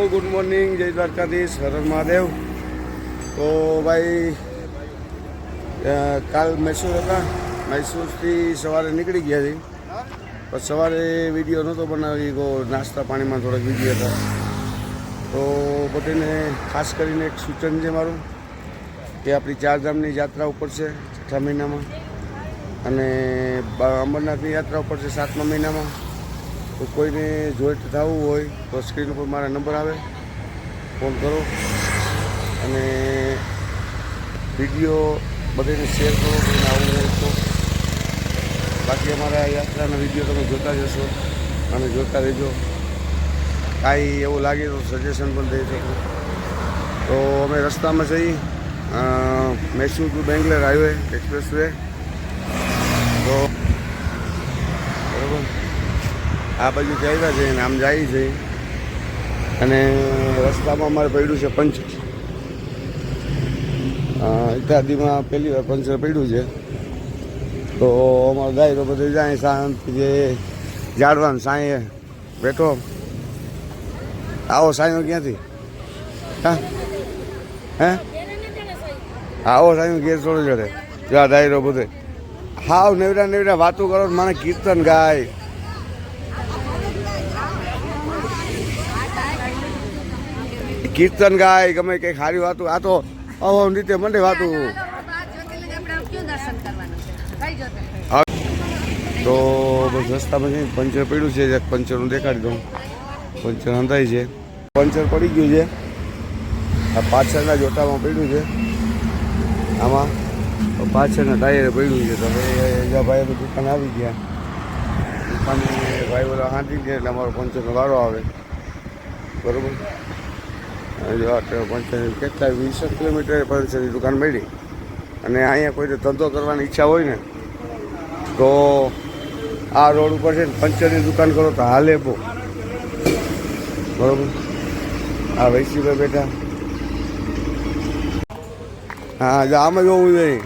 Good morning, જય દ્વારકાધીશ, હર હર મહાદેવ. તો ભાઈ કાલ મૈસૂર હતા, મૈસૂરથી સવારે નીકળી ગયા હતી. પણ સવારે વિડીયો નહોતો બનાવી ગયો, નાસ્તા પાણીમાં થોડાક બીજી હતા. તો બધાને ખાસ કરીને એક સૂચન છે મારું કે આપણી ચારધામની યાત્રા ઉપર છે 6 મહિનામાં, અને અમરનાથની યાત્રા ઉપર છે 7મા મહિનામાં. તો કોઈને જોઈન્ટ થવું હોય તો સ્ક્રીન ઉપર મારા નંબર આવે, ફોન કરો અને વિડીયો બધાને શેર કરો. કોઈને આવું હોય તો બાકી અમારા યાત્રાના વિડીયો તમે જોતા જશો અને જોતા રહેજો. કાંઈ એવું લાગે તો સજેશન પણ દઈ શકો. તો અમે રસ્તામાં જઈ Mysore to Bangalore highway expressway. તો બરાબર આ બાજુ ચાલ્યા છે અને આમ જાય છે, અને રસ્તામાં અમારે પડ્યું છે પંચર. ઇત્યાદિમાં પહેલી વાર પંચર પડ્યું છે. તો અમારો ગાયરો બધો જાય શાંતિ જે ઝાડવાનું સાંયે બેઠો. આવો સાંયો ક્યાંથી? હા હે આવો સાંયો ઘેર છોડો જડે જ્યાં ડાયરો બધે. હાવ નેવડા નેવડા વાતો કરો, મને કીર્તન ગાય. કીર્તન ગાય ગમે કંઈક સારી વાતું. આ તો અવમ રીતે મંડે વાતું. તો બસ રસ્તામાં જઈને પંચર પડ્યું છે, પંચર હું દેખાડી દઉં. પંચર હંધાય છે, પંચર પડી ગયું છે. આ પાછળના જોટામાં પડ્યું છે, આમાં પાછળના ટાયરે પડ્યું છે. તો હવે ભાઈ દુકાન આવી ગયા, દુકાને ભાઈ બધા હાંધી ગયા એટલે અમારો પંચરનો વારો આવે. બરાબર, પંચર કેટલા 20 કિલોમીટર પંચરની દુકાન મળી. અને અહીંયા કોઈને ધંધો કરવાની ઈચ્છા હોય ને તો આ રોડ ઉપર છે ને પંચરની દુકાન કરો તો હાલે બહુ. બરાબર, આ વૈસીભાઈ બેઠા. હા આમાં જોવું જોઈએ.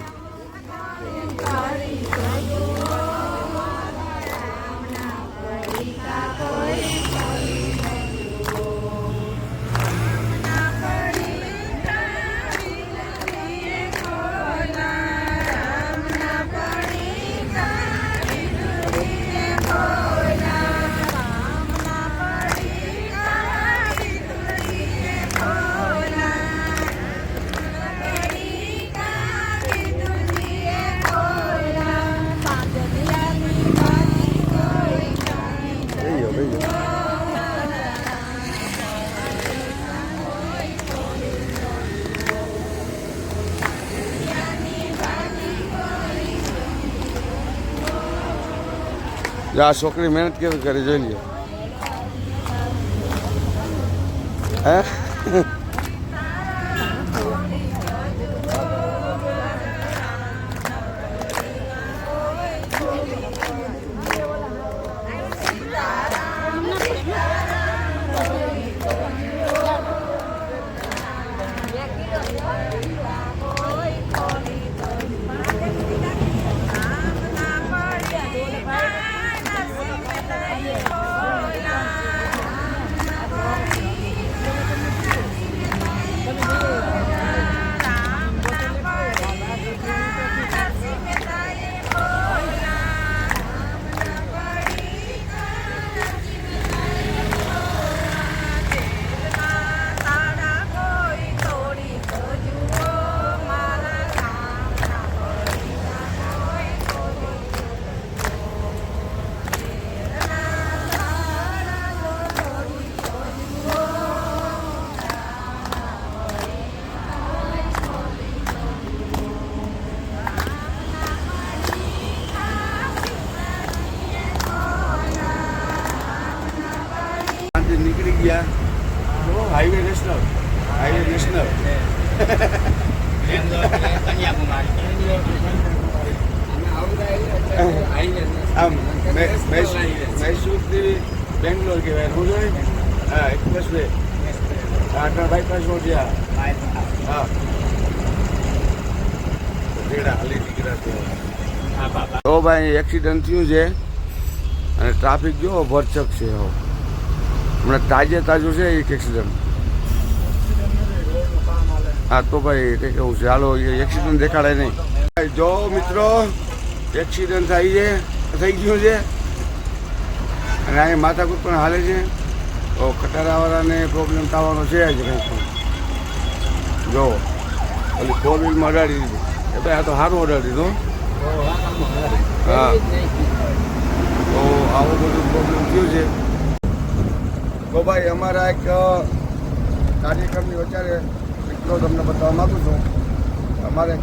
આ છોકરી મહેનત કેવી કરી જોઈ લ્યો. હે નીકળી ગયા. હાઈવે નેશનલ, હાઈવે નેશનલ આમ મૈસૂરથી બેંગ્લોર કહેવાય. શું જોઈએ? હા, એક્સપ્રેસ વે. આટલા બાયપાસ રોડ છે. હા હાલી નીકળ્યા. તો ભાઈ એક્સિડન્ટ થયું છે અને ટ્રાફિક જો ભરચક છે. હમણાં તાજું છે એક એક્સિડન્ટ. હા તો ભાઈ કંઈક એવું છે. હાલો એક્સિડન્ટ દેખાડે નહીં. જો મિત્રો એક્સિડન્ટ થઈ ગયું છે અને અહીંયા માથાકૂટ પણ હાલે છે. તો ખટારાવાળાને પ્રોબ્લેમ થવાનો છે જ કંઈક પણ. જો ઓલી 4 વ્હીલમાં અડાડી દીધું. એ ભાઈ આ તો સારું અડાડી દીધું. હા તો આવું બધું પ્રોબ્લેમ થયું છે. તો ભાઈ અમારા એક કાર્યક્રમની વચ્ચે એટલો તમને બતાવવા માગું છું. અમારે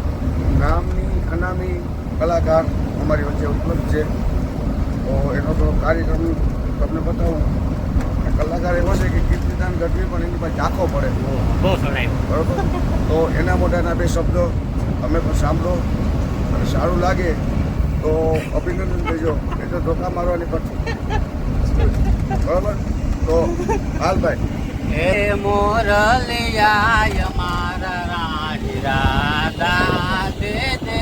ગામની અનામી કલાકાર અમારી વચ્ચે ઉપલબ્ધ છે. તો એનો તો કાર્યક્રમ તમને બતાવું. કલાકાર એવો છે કે કીર્તિદાન ગઢવી પણ એની પાસે ઝાંખો પડે બરોબર. તો એના મોઢાના 2 શબ્દો તમે પણ સાંભળો અને સારું લાગે તો અભિનંદન દેજો. એ તો ધોકા મારવાની પડશે બરોબર. તો હાલ ભાઈ. હે મોરલિયા મારા રાજા દે દે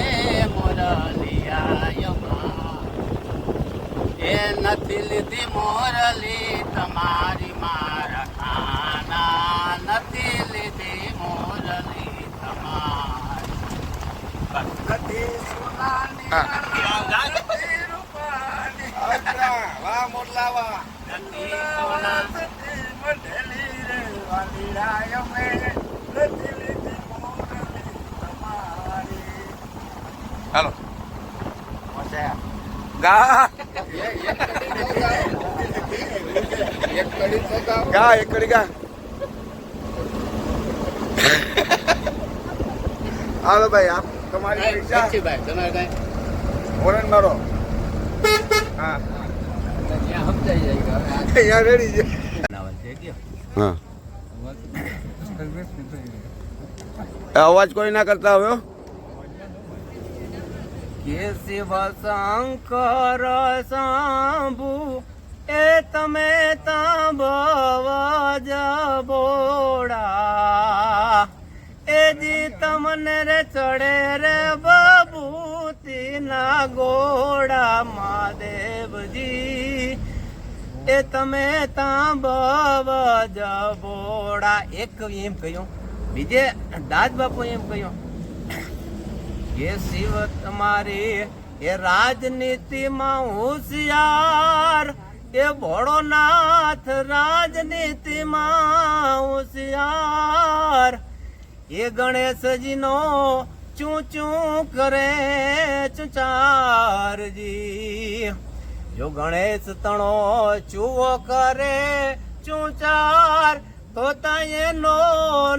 મોરલિયા એ નથી લીધી મોરલી તમારી મારા ખાના નથી લીધી મોરલી તમારી સોનાની રૂપાની વાહ મોરલા વાહ નથી સોના હાલો ગા એક કડી ગા. હાલો ભાઈ આપ તમારી પૈસા હોરન મારો. હા અહીંયા રેડી છે. હા અવાજ કોઈ ના કરતા હવે. કે શિવ શંકર સાંભુ એ તમે તાંબવ જબોડા એ જી તમને રે ચડે રે બબૂતી ના ગોડા મહાદેવજી એ તમે તાંબવ જબોડા. એક એમ કહ્યું, બીજે દાદ બાપુ એમ કહ્યું કે શિવ તમારી એ રાજનીતિમાં હોશિયાર એ ભોળોનાથ રાજનીતિમાં હોશિયાર એ ગણેશજીનો ચૂં ચૂં કરે ચુચારજી. જો ગણેશ તણો ચૂવો કરે ચૂચાર તો એનો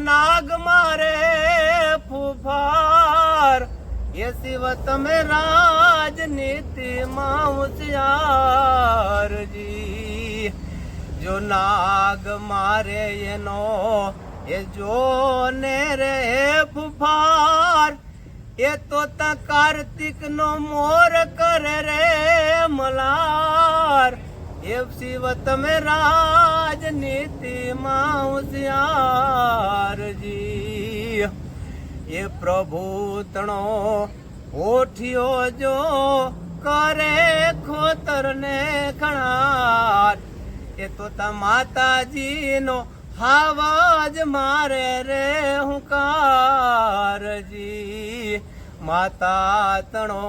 નાગ મારે ફૂફાર. એ શિવ તમે રાજનીતિમાં હોશિયારજી. જો નાગ મારે એનો એ જો ને રે ફૂફાર એ તો કાર્તિક નો મોર કરે રે મલાર. એ શિવ તમે રાજનીતિમાં હોશિયારજી. એ પ્રભુ તણો ઓઠિયો જો કરે ખોતર ને ખણાર એ તો માતાજીનો હાવાજ મારે રે હુંકારજી. માતા તણો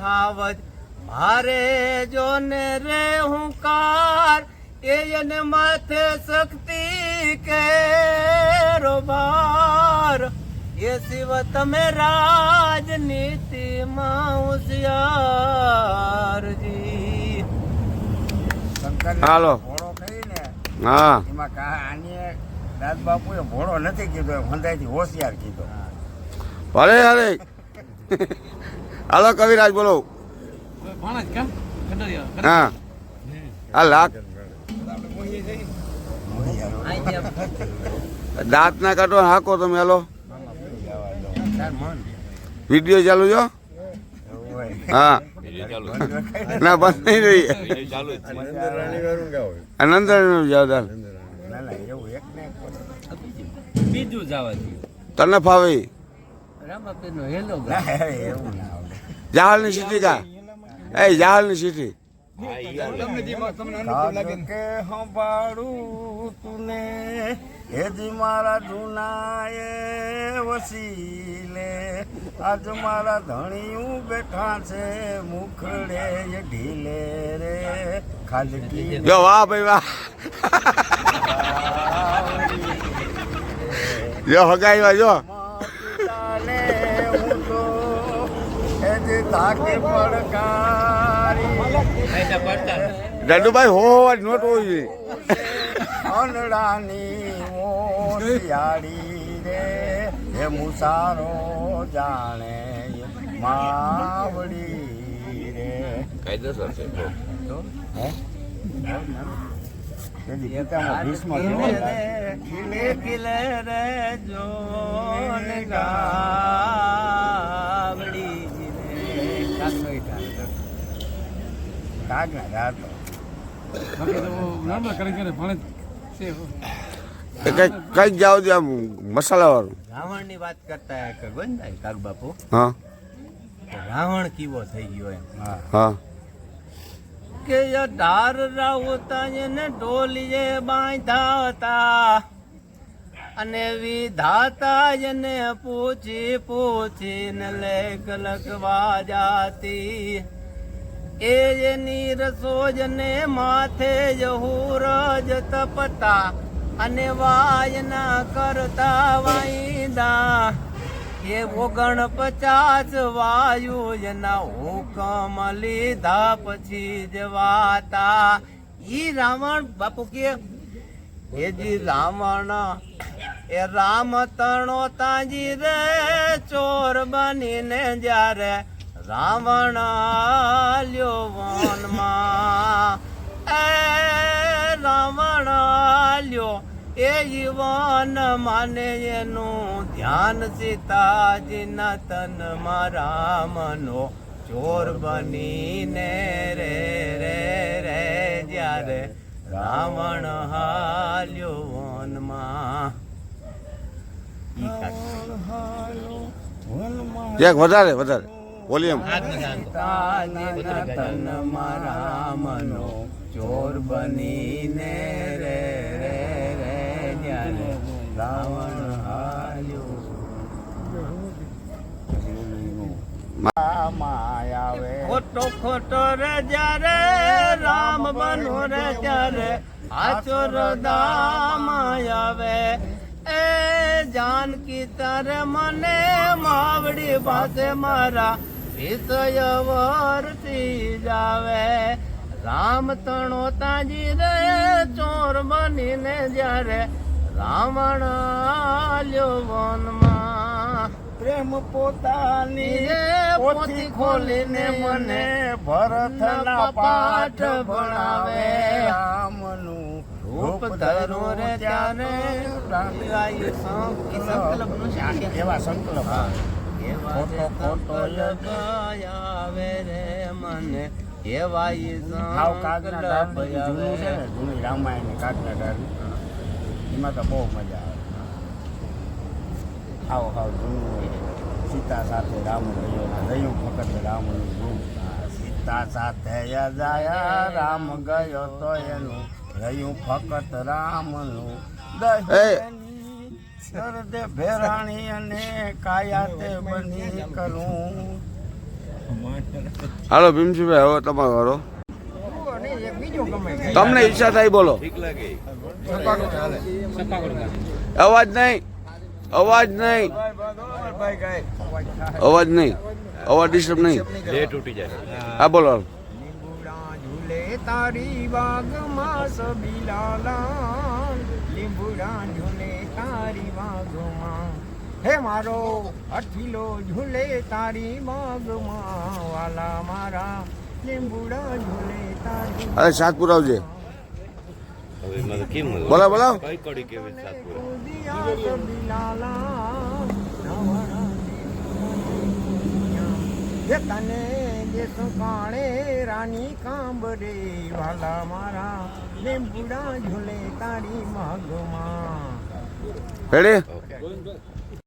હાવજ મારે જો ને રે હુંકાર એને માથે શક્તિ કેરો ભાર. એ શિવ તમે રાજનીતિમાં હોશિયારજી. હાલો ભોળો કહીને હા એમાં આને દાદ બાપુએ ભોળો નથી કીધો, મંદાઈથી હોશિયાર કીધો. ભલે અરે હાલો કવિરાજ બોલો. હા આ લાખ દાંત ના કાઢો હાકો તમે. હાલો વિડીયો ચાલુ છો. હા ના બંધ નહીં રહી. આનંદ જાવ દાલ બીજું જવા તને ફાવે રામાપીર નો હેલો જહાલ ની સીટી કા એ જહાલ ની સીટી કે સંભાળું તૂને હેજી મારા જૂનાએ વસીલે આજ મારા ધણીયું બેઠા છે મુખડે એ ઢીલે રે ખાલકી જો વાહ ભાઈ વાહ જો હગાઈ જો ચાલે હું તો હેજી તાકે પડકારી દાદુભાઈ હો નોટ હોવી અનડાની ઓશિયાળી રે હે મુસારો જાણે માવડી રે કાયદેસર છે હે ખીલે ખીલે રે જોન ગાવડી કાગ ના ગાતો કઈ જાવ દે આમ મસાલા વાળું રાવણ ની વાત કરતા ગોંધાય કાગ બાપુ હા રાવણ કેવો થઈ ગયો એમ હા હા કે ઢાર રાવતા ને ઢોલીએ બાંધા હતા અને વિધાતા એને પૂછી પૂછીને લેખ લખવા જાતી એ એની રસોજને માથે જહુરજ તપતા અને વાયના કરતા વાયદા એ 49 વાયુ એના હુકમ લીધા પછી જવાતા ઈ રાવણ બાપુ કે એ જી રાવણ એ રામ તણો તાજી રે ચોર બનીને જ્યારે રાવણ લ્યો વનમાં એ રાવણ લ્યો એ જીવન માને એનું ધ્યાન સીતાજીના તન રામનો ચોર બનીને રે રે રે જ્યારે રાવણ હાલ્યો વનમાં એક વધારે વધારે વોલ્યુમ તન રામનો ચોર બનીને રે રે રે જ્યારે રાવણ હાલ્યો માયાવે ખોટો ખોટો રે જ્યારે રામ બનો રે ત્યારે આચોર દામ આવે એ જાનકી તારે મને માવડી પાસે મારા વિષય વર્તી જાવે રામ તણો તાજી રે ચોર બનીને જ્યારે રાવણ લ્યો વનમાં પ્રેમ પોતાની પોથી ખોલીને મને ભરતના પાઠ ભણાવે રામનું રૂપ ધરો રે ત્યારે એવા સંકલ્પ ખોટો ખોટો આવે રે મને એવા હાવ કાગના ડાળ જૂનું છે ને જૂની રામાયણ ની કાગના ડાળ એમાં તો બહુ મજા આવે હાવ જૂનું હોય સીતા સાથે રામ ગયો રહ્યું ફક્ત રામનું રૂપ સીતા સાથે જાય રામ ગયો તો એનું રહ્યું ફક્ત રામનું દે ભેરાણી અને કાયા તે બની કરું હાલો ભીમજીભાઈ હવે તમારો વારો તમને ઈચ્છા થાય બોલો અવાજ નહીં અવાજ નહીં અવાજ નહીં અવાજ ડિસ્ટર્બ નહીં હા બોલો ઝૂલે તારી બાગમાં સબીલાલા લીંબુડા ઝૂલે તારી બાગમાં હે મારો અઠીલો ઝૂલે તારી બાગમાં વાલા મારા લીંબુડા ઝૂલે તારી અરે સાત પુરાવજે બોલો બોલો તને જે સુકાણે રાની કાંબરે વાલા મારા લીંબુડા ઝૂલે તારી માગમાં રેડી